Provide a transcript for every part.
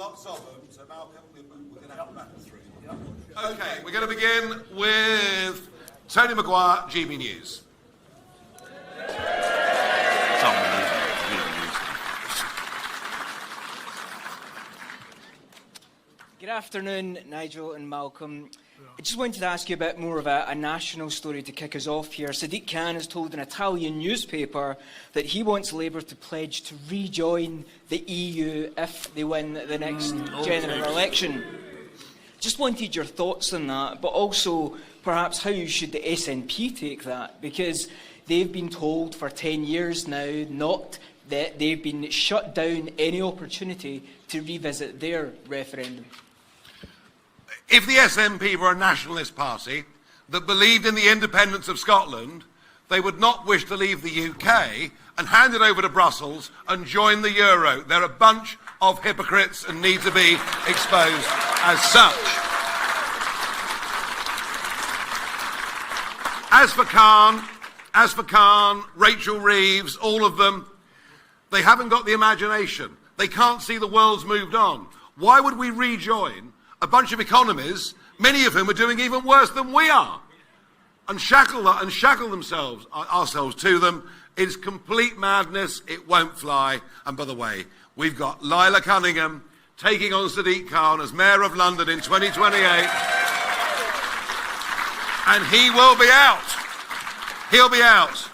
lots of them, so Malcolm, we're going to have to battle through. Okay, we're going to begin with Tony Maguire, GB News. Good afternoon, Nigel and Malcolm. I just wanted to ask you a bit more of a national story to kick us off here. Sadiq Khan has told an Italian newspaper that he wants Labour to pledge to rejoin the EU if they win the next general election. Just wanted your thoughts on that, but also perhaps how should the SNP take that? Because they've been told for 10 years now not that they've been shut down any opportunity to revisit their referendum. If the SNP were a nationalist party that believed in the independence of Scotland, they would not wish to leave the UK and hand it over to Brussels and join the euro. They're a bunch of hypocrites and need to be exposed as such. As for Khan, Rachel Reeves, all of them, they haven't got the imagination. They can't see the world's moved on. Why would we rejoin a bunch of economies, many of whom are doing even worse than we are, and shackle ourselves to them? It's complete madness. It won't fly. And by the way, we've got Lila Cunningham taking on Sadiq Khan as Mayor of London in 2028, and he will be out. He'll be out.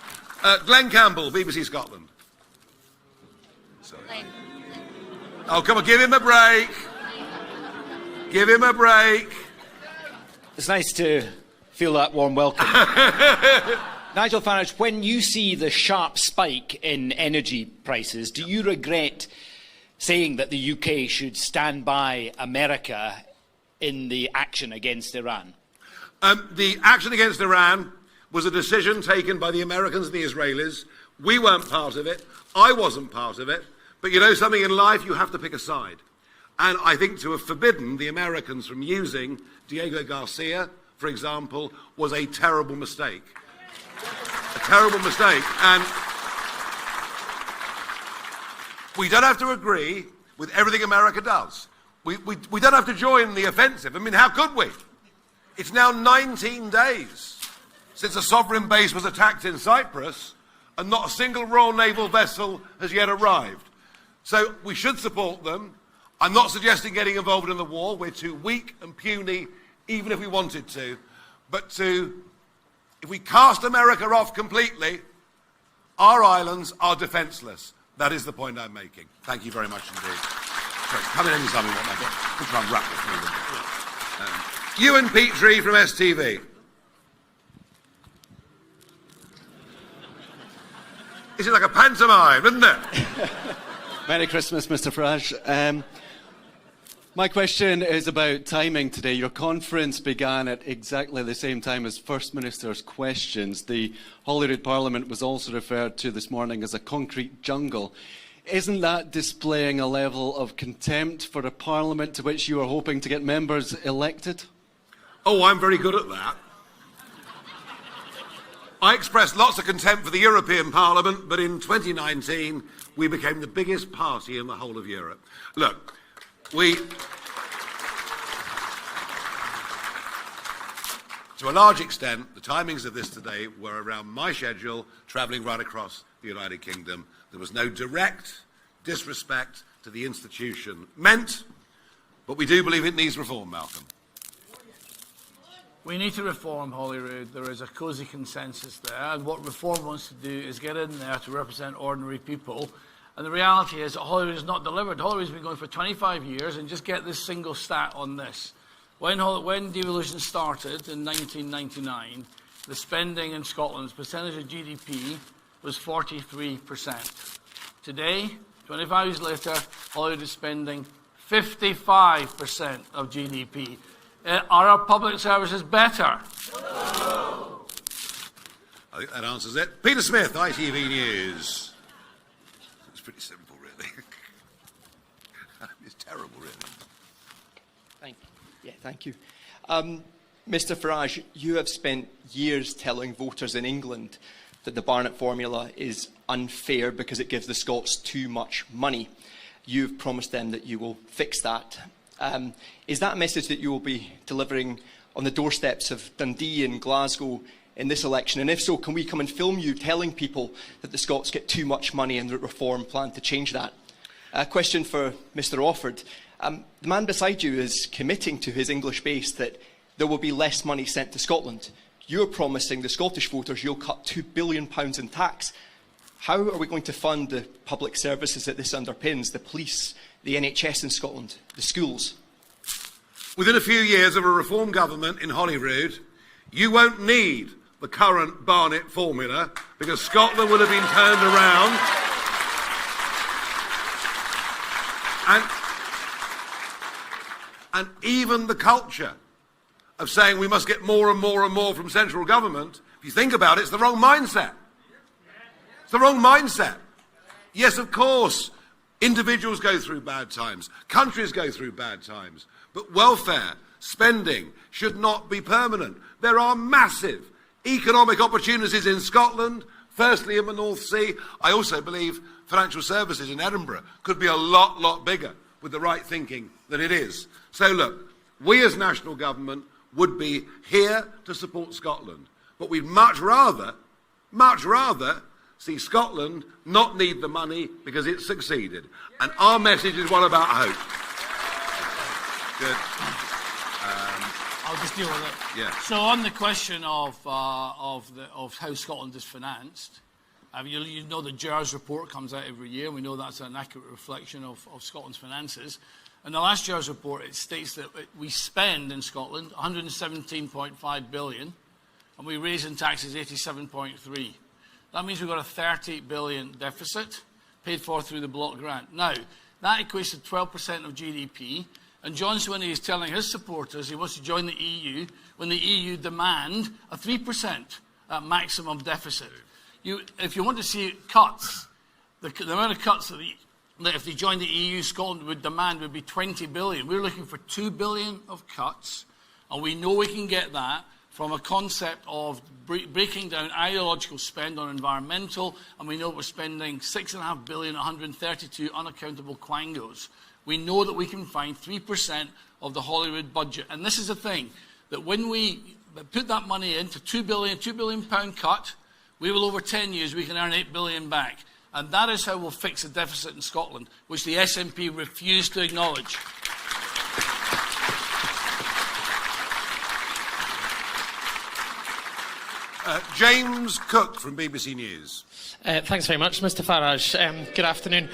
Glenn Campbell, BBC Scotland. Sorry. Oh, come on, give him a break. Give him a break. It's nice to feel that warm welcome. Nigel Farage, when you see the sharp spike in energy prices, do you regret saying that the UK should stand by America in the action against Iran? The action against Iran was a decision taken by the Americans and the Israelis. We weren't part of it. I wasn't part of it. But you know something, in life you have to pick a side. And I think to have forbidden the Americans from using Diego Garcia, for example, was a terrible mistake. A terrible mistake. And we don't have to agree with everything America does. We don't have to join the offensive. I mean, how could we? It's now 19 days since a sovereign base was attacked in Cyprus, and not a single Royal Naval vessel has yet arrived. So we should support them. I'm not suggesting getting involved in the war. We're too weak and puny, even if we wanted to. But if we cast America off completely, our islands are defenceless. That is the point I'm making. Thank you very much indeed. Sorry, come in any time you want, Michael. We'll try and wrap this through. Ewan Petrie from STV. This is like a pantomime, isn't it? Merry Christmas, Mr. Farage. My question is about timing today. Your conference began at exactly the same time as First Minister's questions. The Holyrood Parliament was also referred to this morning as a concrete jungle. Isn't that displaying a level of contempt for a Parliament to which you are hoping to get members elected? Oh, I'm very good at that. I expressed lots of contempt for the European Parliament, but in 2019 we became the biggest party in the whole of Europe. Look, to a large extent, the timings of this today were around my schedule, travelling right across the United Kingdom. There was no direct disrespect to the institution meant, but we do believe it needs reform, Malcolm. We need to reform Holyrood. There is a cosy consensus there, and what reform wants to do is get in there to represent ordinary people. And the reality is that Holyrood has not delivered. Holyrood's been going for 25 years, and just get this single stat on this. When devolution started in 1999, the spending in Scotland's percentage of GDP was 43%. Today, 25 years later, Holyrood is spending 55% of GDP. Are our public services better? I think that answers it. Peter Smith, ITV News. It's pretty simple, really. It's terrible, really. Thank you. Mr. Farage, you have spent years telling voters in England that the Barnett formula is unfair because it gives the Scots too much money. You've promised them that you will fix that. Is that a message that you will be delivering on the doorsteps of Dundee and Glasgow in this election? And if so, can we come and film you telling people that the Scots get too much money and that Reform plan to change that? A question for Mr Offord. The man beside you is committing to his English base that there will be less money sent to Scotland. You're promising the Scottish voters you'll cut £2 billion in tax. How are we going to fund the public services that this underpins, the police, the NHS in Scotland, the schools? Within a few years of a Reform government in Holyrood, you won't need the current Barnett formula because Scotland will have been turned around. And even the culture of saying we must get more and more and more from central government, if you think about it, it's the wrong mindset. It's the wrong mindset. Yes, of course, individuals go through bad times, countries go through bad times, but welfare spending should not be permanent. There are massive economic opportunities in Scotland, firstly in the North Sea. I also believe financial services in Edinburgh could be a lot bigger with the right thinking than it is. So look, we as national government would be here to support Scotland, but we'd much rather see Scotland not need the money because it's succeeded. And our message is one about hope. Good. I'll just deal with it. Yeah. So on the question of how Scotland is financed, you know the JERS report comes out every year. We know that's an accurate reflection of Scotland's finances. In the last JERS report, it states that we spend in Scotland 117.5 billion, and we raise in taxes 87.3. That means we've got a 30 billion deficit paid for through the block grant. Now, that equates to 12% of GDP, and John Swinney is telling his supporters he wants to join the EU when the EU demand a 3% maximum deficit. If you want to see cuts, the amount of cuts that if they joined the EU, Scotland would demand would be 20 billion. We're looking for 2 billion of cuts, and we know we can get that from a concept of breaking down ideological spend on environmental, and we know we're spending 6.5 billion, 132 unaccountable quangos. We know that we can find 3% of the Holyrood budget. And this is the thing, that when we put that money into £2 billion cut, we will over 10 years, we can earn 8 billion back. And that is how we'll fix the deficit in Scotland, which the SNP refused to acknowledge. James Cook from BBC News. Thanks very much, Mr Farage. Good afternoon.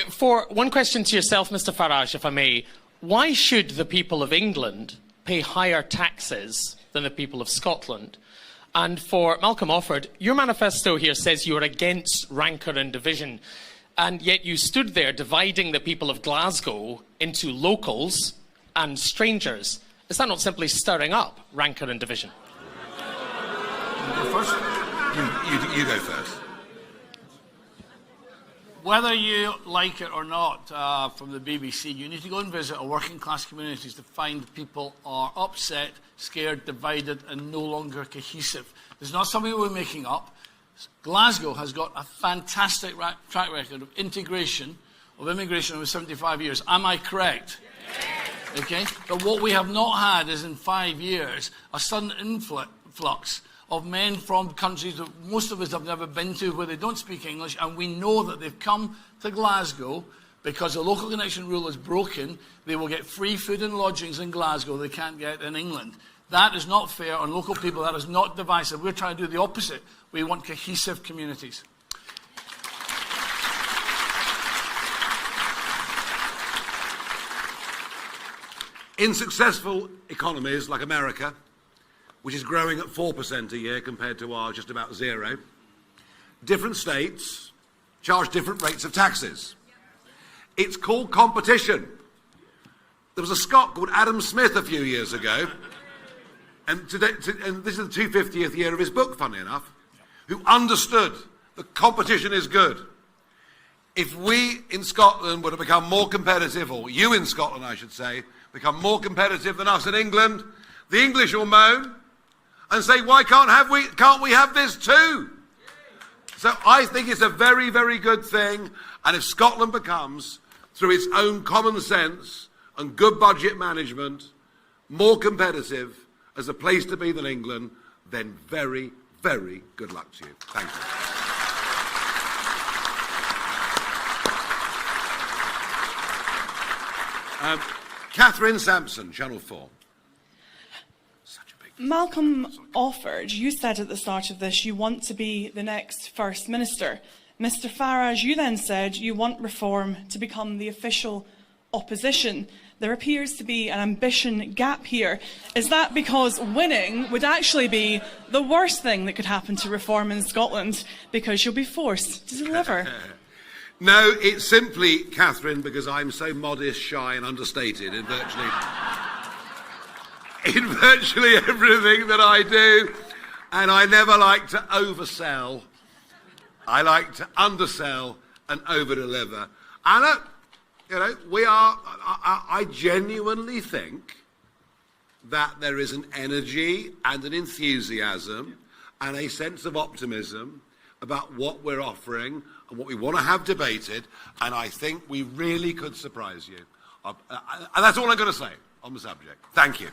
For one question to yourself, Mr Farage, if I may, why should the people of England pay higher taxes than the people of Scotland? And for Malcolm Offord, your manifesto here says you are against rancour and division, and yet you stood there dividing the people of Glasgow into locals and strangers. Is that not simply stirring up rancour and division? You go first? You go first. Whether you like it or not, from the BBC, you need to go and visit our working class communities to find people are upset, scared, divided and no longer cohesive. It's not something we're making up. Glasgow has got a fantastic track record of integration, of immigration over 75 years. Am I correct? Yes. Okay? But what we have not had is in 5 years a sudden influx of men from countries that most of us have never been to where they don't speak English, and we know that they've come to Glasgow because the local connection rule is broken. They will get free food and lodgings in Glasgow they can't get in England. That is not fair on local people. That is not divisive. We're trying to do the opposite. We want cohesive communities. In successful economies like America, which is growing at 4% a year compared to our just about zero, different states charge different rates of taxes. It's called competition. There was a Scot called Adam Smith a few years ago, and this is the 250th year of his book, funny enough, who understood that competition is good. If we in Scotland were to become more competitive, or you in Scotland, I should say, become more competitive than us in England, the English will moan and say, why can't we have this too? So I think it's a very, very good thing. And if Scotland becomes, through its own common sense and good budget management, more competitive as a place to be than England, then very, very good luck to you. Thank you. Catherine Sampson, Channel 4. Malcolm offered, you said at the start of this, you want to be the next First Minister. Mr Farage, you then said you want reform to become the official opposition. There appears to be an ambition gap here. Is that because winning would actually be the worst thing that could happen to reform in Scotland because you'll be forced to deliver? No, it's simply, Catherine, because I'm so modest, shy and understated in virtually everything that I do. And I never like to oversell. I like to undersell and overdeliver. And, I genuinely think that there is an energy and an enthusiasm and a sense of optimism about what we're offering and what we want to have debated, and I think we really could surprise you. And that's all I'm going to say on the subject. Thank you.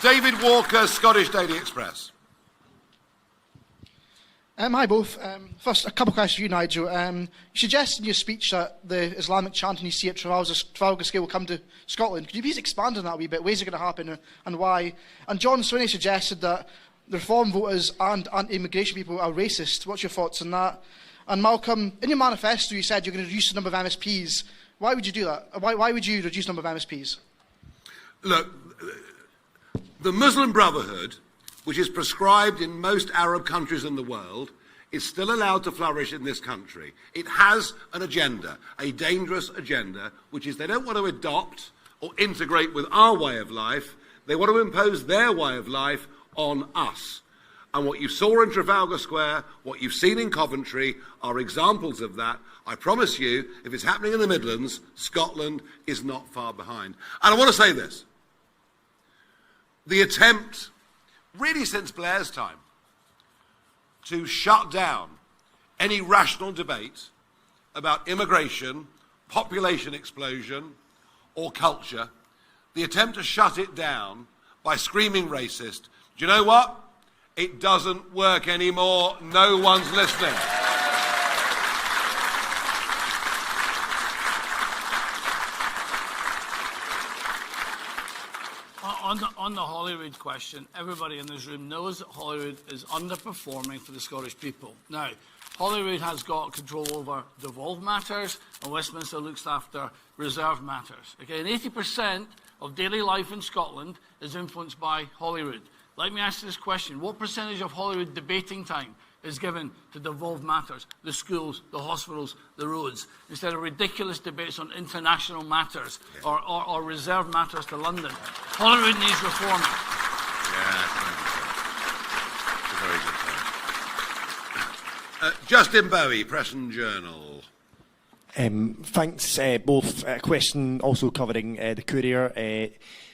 David Walker, Scottish Daily Express. Hi both. First, a couple of questions for you, Nigel. You suggested in your speech that the Islamic chanting you see at Trafalgar Square will come to Scotland. Could you please expand on that a wee bit? Ways are going to happen and why? And John Swinney suggested that the Reform voters and anti-immigration people are racist. What's your thoughts on that? And Malcolm, in your manifesto you said you're going to reduce the number of MSPs. Why would you do that? Why would you reduce the number of MSPs? Look, the Muslim Brotherhood, which is prescribed in most Arab countries in the world, is still allowed to flourish in this country. It has an agenda, a dangerous agenda, which is they don't want to adopt or integrate with our way of life. They want to impose their way of life on us. And what you saw in Trafalgar Square, what you've seen in Coventry, are examples of that. I promise you, if it's happening in the Midlands, Scotland is not far behind. And I want to say this. The attempt, really since Blair's time, to shut down any rational debate about immigration, population explosion, or culture, the attempt to shut it down by screaming racist, do you know what? It doesn't work anymore. No one's listening. On the Holyrood question, everybody in this room knows that Holyrood is underperforming for the Scottish people. Now, Holyrood has got control over devolved matters, and Westminster looks after reserved matters. Okay, and 80% of daily life in Scotland is influenced by Holyrood. Let me ask you this question. What percentage of Holyrood debating time is given to devolved matters, the schools, the hospitals, the roads, instead of ridiculous debates on international matters or reserved matters to London? Holyrood needs reforming. Yeah, very good. Justin Bowie, Press and Journal. Thanks, both. A question also covering the Courier.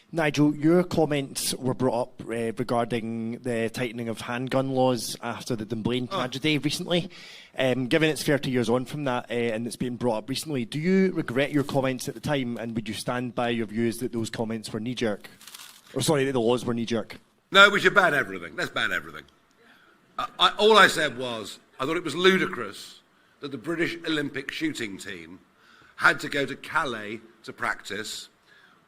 Nigel, your comments were brought up regarding the tightening of handgun laws after the Dunblane tragedy recently. Given it's 30 years on from that and it's been brought up recently, do you regret your comments at the time, and would you stand by your views that those comments were knee-jerk? Or sorry, that the laws were knee-jerk? No, we should ban everything. Let's ban everything. All I said was, I thought it was ludicrous that the British Olympic shooting team had to go to Calais to practice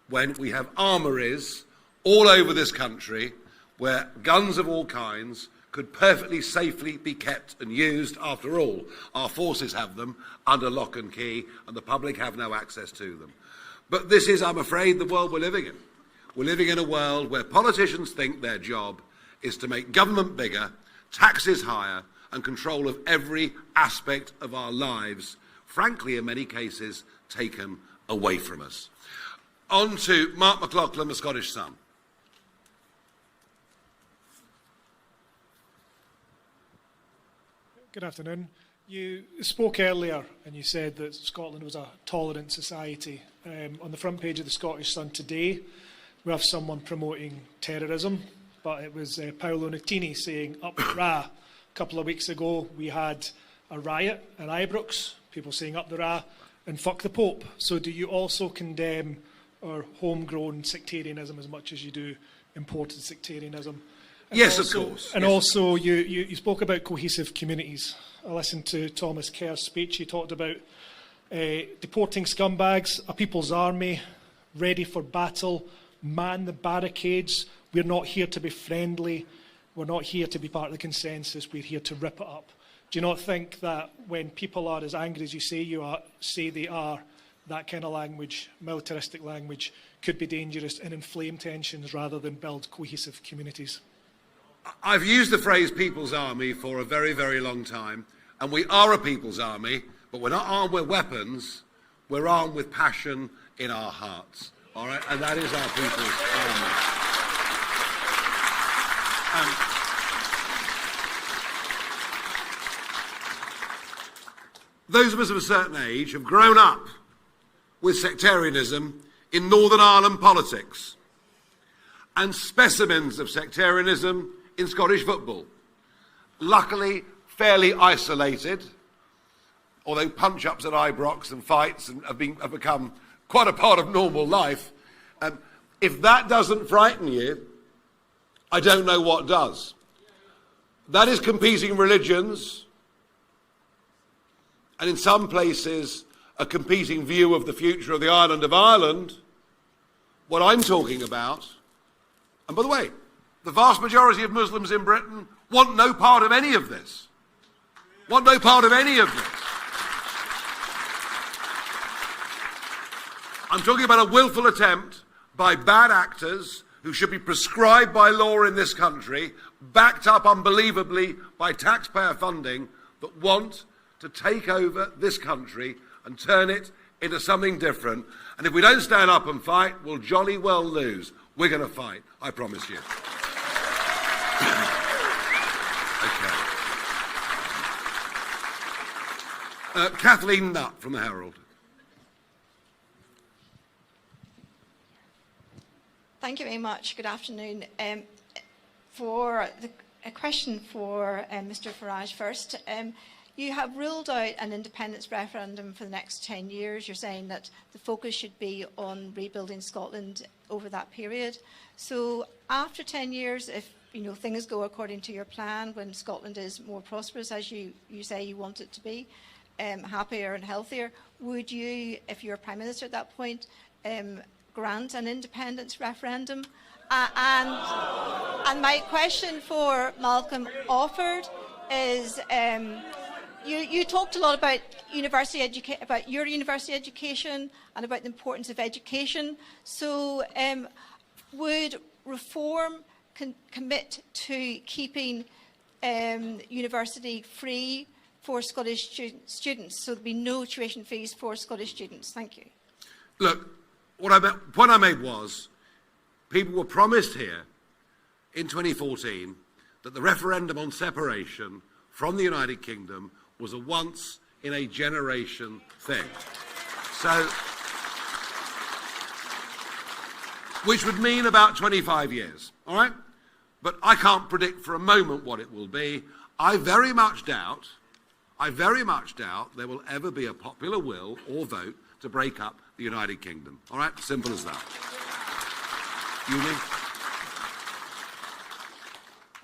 when we have armouries all over this country where guns of all kinds could perfectly safely be kept and used. After all, our forces have them under lock and key and the public have no access to them. But this is, I'm afraid, the world we're living in. We're living in a world where politicians think their job is to make government bigger, taxes higher, and control of every aspect of our lives, frankly, in many cases, taken away from us. On to Mark McLaughlin, the Scottish Sun. Good afternoon. You spoke earlier and you said that Scotland was a tolerant society. On the front page of the Scottish Sun today, we have someone promoting terrorism. but it was Paolo Nutini saying up the Ra. A couple of weeks ago, we had a riot at Ibrox, people saying up the Ra and fuck the Pope. So do you also condemn our homegrown sectarianism as much as you do imported sectarianism? And yes, also, of course. And yes. also, you spoke about cohesive communities. I listened to Thomas Kerr's speech. He talked about deporting scumbags, a people's army, ready for battle, man the barricades. We're not here to be friendly. We're not here to be part of the consensus. We're here to rip it up. Do you not think that when people are as angry as you say they are, that kind of language, militaristic language, could be dangerous and inflame tensions rather than build cohesive communities? I've used the phrase people's army for a very, very long time, and we are a people's army, but we're not armed with weapons, we're armed with passion in our hearts, all right? And that is our people's army. Those of us of a certain age have grown up with sectarianism in Northern Ireland politics and specimens of sectarianism in Scottish football. Luckily, fairly isolated, although punch-ups at Ibrox and fights have become quite a part of normal life. If that doesn't frighten you, I don't know what does. That is competing religions, and in some places, a competing view of the future of the island of Ireland. What I'm talking about, and by the way, the vast majority of Muslims in Britain want no part of any of this. Want no part of any of this. I'm talking about a willful attempt by bad actors who should be prescribed by law in this country, backed up unbelievably by taxpayer funding, that want to take over this country and turn it into something different. And if we don't stand up and fight, we'll jolly well lose. We're going to fight, I promise you. Okay. Kathleen Nutt from the Herald. Thank you very much. Good afternoon. A question for Mr. Farage first. You have ruled out an independence referendum for the next 10 years. You're saying that the focus should be on rebuilding Scotland over that period. So after 10 years, if things go according to your plan, when Scotland is more prosperous, as you say you want it to be, happier and healthier, would you, if you're Prime Minister at that point, grant an independence referendum? And my question for Malcolm Offord is, you talked a lot about about your university education and about the importance of education. So would Reform commit to keeping university free for Scottish students, so there'd be no tuition fees for Scottish students? Thank you. Look, the point I made was, people were promised here in 2014 that the referendum on separation from the United Kingdom was a once-in-a-generation thing. So, which would mean about 25 years, all right? But I can't predict for a moment what it will be. I very much doubt there will ever be a popular will or vote to break up the United Kingdom. All right? Simple as that. Uni?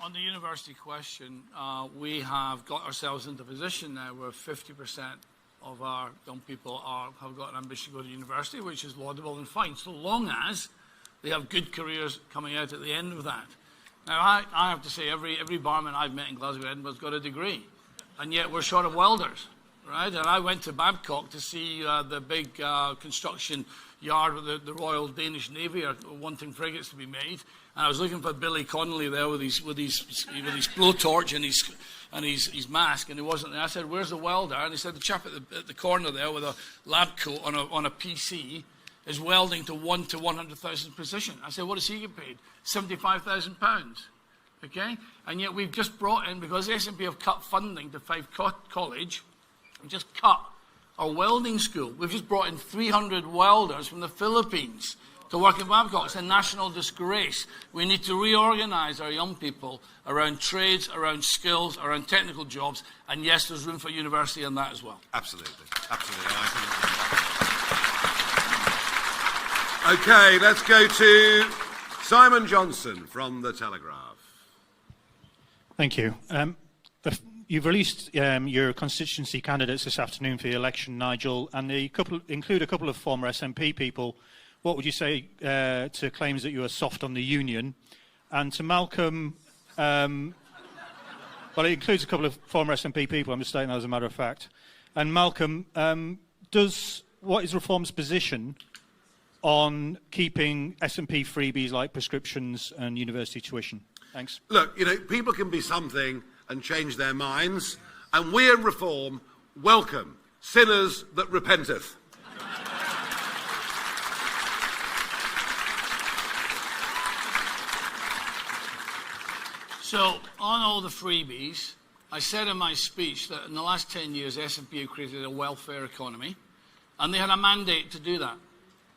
On the university question, we have got ourselves into a position now where 50% of our young people have got an ambition to go to university, which is laudable and fine, so long as they have good careers coming out at the end of that. Now, I have to say, every barman I've met in Glasgow, Edinburgh's got a degree, and yet we're short of welders, right? And I went to Babcock to see the big construction yard with the Royal Danish Navy are wanting frigates to be made, and I was looking for Billy Connolly there with his blowtorch and his mask, and he wasn't there. I said, "Where's the welder?" And he said, "The chap at the corner there with a lab coat on a PC is welding to 1 to 100,000 position." I said, "What does he get paid?" £75,000. Okay? And yet we've just brought in, because the SNP have cut funding to Fife College, we've just cut our welding school. We've just brought in 300 welders from the Philippines to work in Babcock. It's a national disgrace. We need to reorganise our young people around trades, around skills, around technical jobs, and yes, there's room for university in that as well. Absolutely. Absolutely. Okay, let's go to Simon Johnson from The Telegraph. Thank you. You've released your constituency candidates this afternoon for the election, Nigel, and they include a couple of former SNP people. What would you say to claims that you are soft on the union? And to Malcolm, well, it includes a couple of former SNP people, I'm just stating that as a matter of fact. And Malcolm, what is Reform's position on keeping SNP freebies like prescriptions and university tuition? Thanks. Look, people can be something and change their minds, and we in Reform welcome sinners that repenteth. So, on all the freebies, I said in my speech that in the last 10 years, S&P have created a welfare economy, and they had a mandate to do that.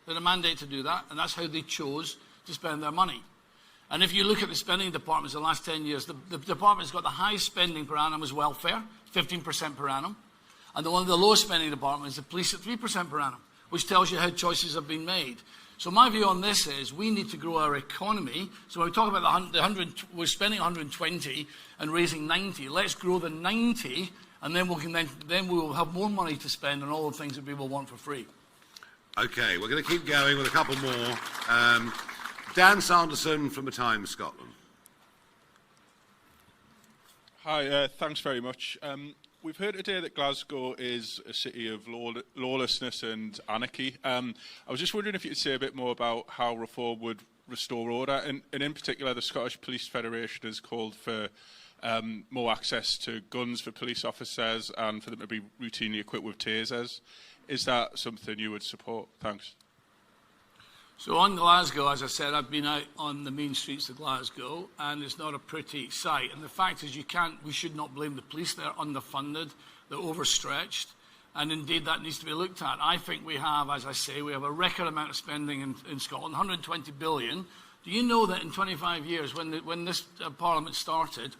They had a mandate to do that, and that's how they chose to spend their money. And if you look at the spending departments in the last 10 years, the department that's got the highest spending per annum is welfare, 15% per annum, and one of the lowest spending departments is the police at 3% per annum, which tells you how choices have been made. So my view on this is we need to grow our economy. So when we talk about we're spending 120 and raising 90. Let's grow the 90, and then we will have more money to spend on all the things that people want for free. Okay, we're going to keep going with a couple more. Dan Sanderson from The Times, Scotland. Hi, thanks very much. We've heard today that Glasgow is a city of lawlessness and anarchy. I was just wondering if you could say a bit more about how Reform would restore order, and in particular the Scottish Police Federation has called for more access to guns for police officers and for them to be routinely equipped with tasers. Is that something you would support? Thanks. So on Glasgow, as I said, I've been out on the main streets of Glasgow, and it's not a pretty sight. And the fact is we should not blame the police. They're underfunded, they're overstretched, and indeed that needs to be looked at. I think we have, as I say, we have a record amount of spending in Scotland, 120 billion. Do you know that in 25 years, when this Parliament started,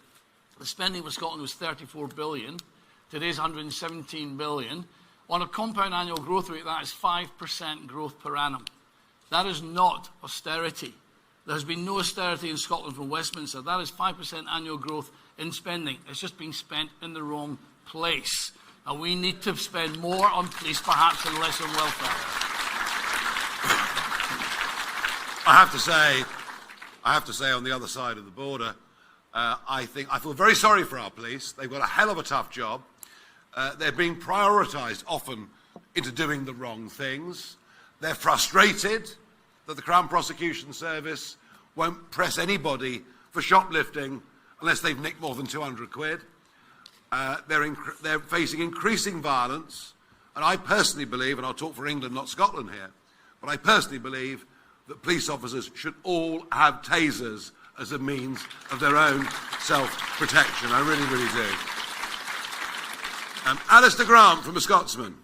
the spending for Scotland was 34 billion. Today's 117 billion. On a compound annual growth rate, that is 5% growth per annum. That is not austerity. There has been no austerity in Scotland from Westminster. That is 5% annual growth in spending. It's just being spent in the wrong place. And we need to spend more on police, perhaps, and less on welfare. I have to say, on the other side of the border, I feel very sorry for our police. They've got a hell of a tough job. They're being prioritised often into doing the wrong things. They're frustrated that the Crown Prosecution Service won't press anybody for shoplifting unless they've nicked more than 200 quid. They're facing increasing violence, and I personally believe, and I'll talk for England, not Scotland here, but I personally believe that police officers should all have tasers as a means of their own self-protection. I really, really do. Alistair Grant from A Scotsman.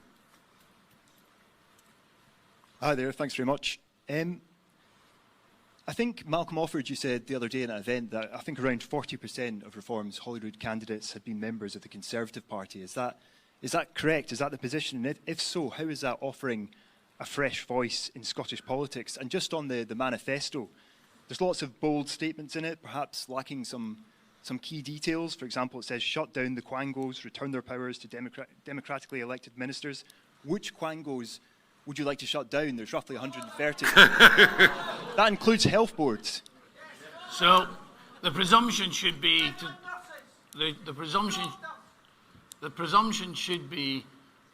Hi there, thanks very much. I think Malcolm Offord, you said the other day in an event that I think around 40% of Reform's Holyrood candidates had been members of the Conservative Party. Is that correct? Is that the position? And if so, how is that offering a fresh voice in Scottish politics? And just on the manifesto, there's lots of bold statements in it, perhaps lacking some key details. For example, it says, shut down the Quangos, return their powers to democratically elected ministers. Which Quangos would you like to shut down? There's roughly 130. That includes health boards. So the presumption should be the presumption should be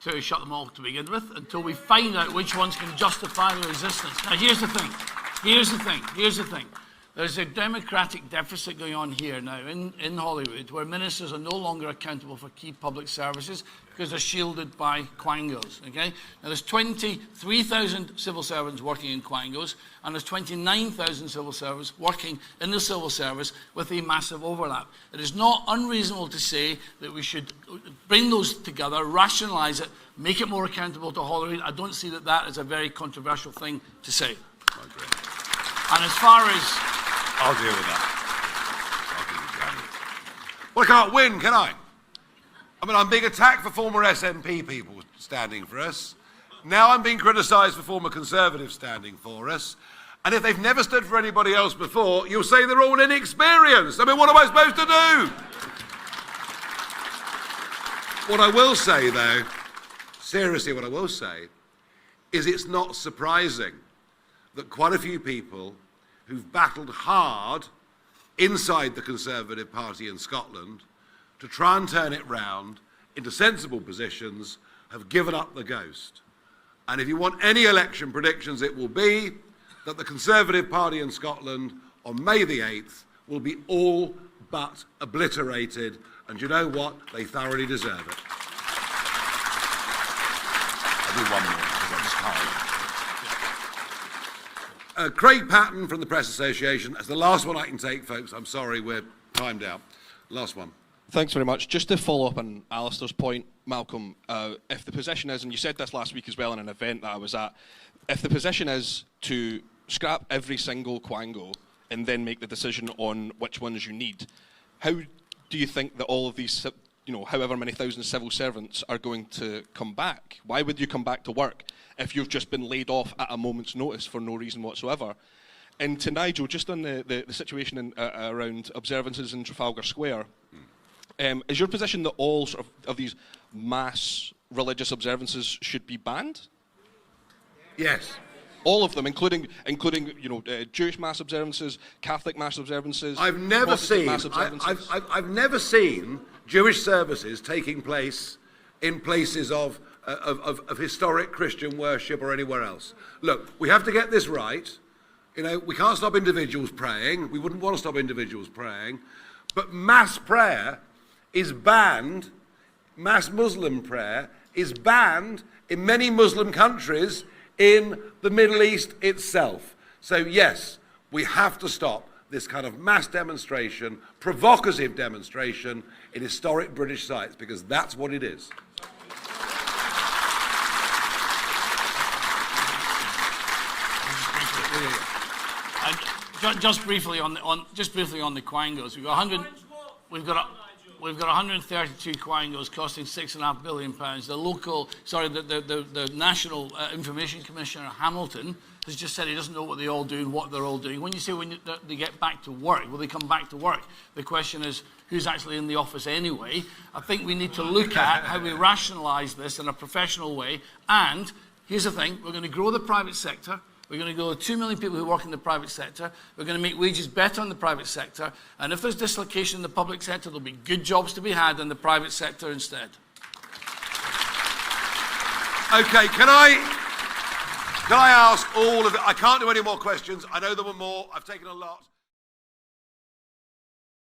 to shut them all to begin with until we find out which ones can justify the resistance. Now here's the thing. There's a democratic deficit going on here now in Holyrood, where ministers are no longer accountable for key public services because they're shielded by Quangos. Okay? Now there's 23,000 civil servants working in Quangos, and there's 29,000 civil servants working in the civil service with a massive overlap. It is not unreasonable to say that we should bring those together, rationalise it, make it more accountable to Holyrood. I don't see that as a very controversial thing to say. I agree. And as far as... I'll deal with that. Well, I can't win, can I? I mean, I'm being attacked for former SNP people standing for us. Now I'm being criticised for former Conservatives standing for us. And if they've never stood for anybody else before, you'll say they're all inexperienced. I mean, what am I supposed to do? What I will say, though, seriously, what I will say, is it's not surprising that quite a few people who've battled hard inside the Conservative Party in Scotland to try and turn it round into sensible positions have given up the ghost. And if you want any election predictions, it will be that the Conservative Party in Scotland on May the 8th will be all but obliterated. And you know what? They thoroughly deserve it. I'll do one more, because I'm just tired. Craig Patton from the Press Association. That's the last one I can take, folks. I'm sorry, we're timed out. Last one. Thanks very much. Just to follow up on Alistair's point, Malcolm, if the position is, and you said this last week as well in an event that I was at, if the position is to scrap every single Quango and then make the decision on which ones you need, how do you think that all of these, however many thousand civil servants are going to come back? Why would you come back to work if you've just been laid off at a moment's notice for no reason whatsoever? And to Nigel, just on the situation around observances in Trafalgar Square, is your position that all sort of these mass religious observances should be banned? Yes. All of them, including Jewish mass observances, Catholic mass observances. I've never seen. Mass observances. I've never seen Jewish services taking place in places of historic Christian worship or anywhere else. Look, we have to get this right. We can't stop individuals praying. We wouldn't want to stop individuals praying, but mass prayer is banned. Mass Muslim prayer is banned in many Muslim countries in the Middle East itself. So yes, we have to stop this kind of mass demonstration, provocative demonstration in historic British sites, because that's what it is. Just briefly on the Quangos, we've got 132 Quangos costing £6.5 billion. The National Information Commissioner Hamilton has just said he doesn't know what they all do and what they're all doing. When you say they get back to work, will they come back to work? The question is, who's actually in the office anyway? I think we need to look at how we rationalise this in a professional way. And here's the thing, we're going to grow the private sector. We're going to go 2 million people who work in the private sector. We're going to make wages better in the private sector. And if there's dislocation in the public sector, there'll be good jobs to be had in the private sector instead. Okay, can I ask all of it? I can't do any more questions. I know there were more. I've taken a lot.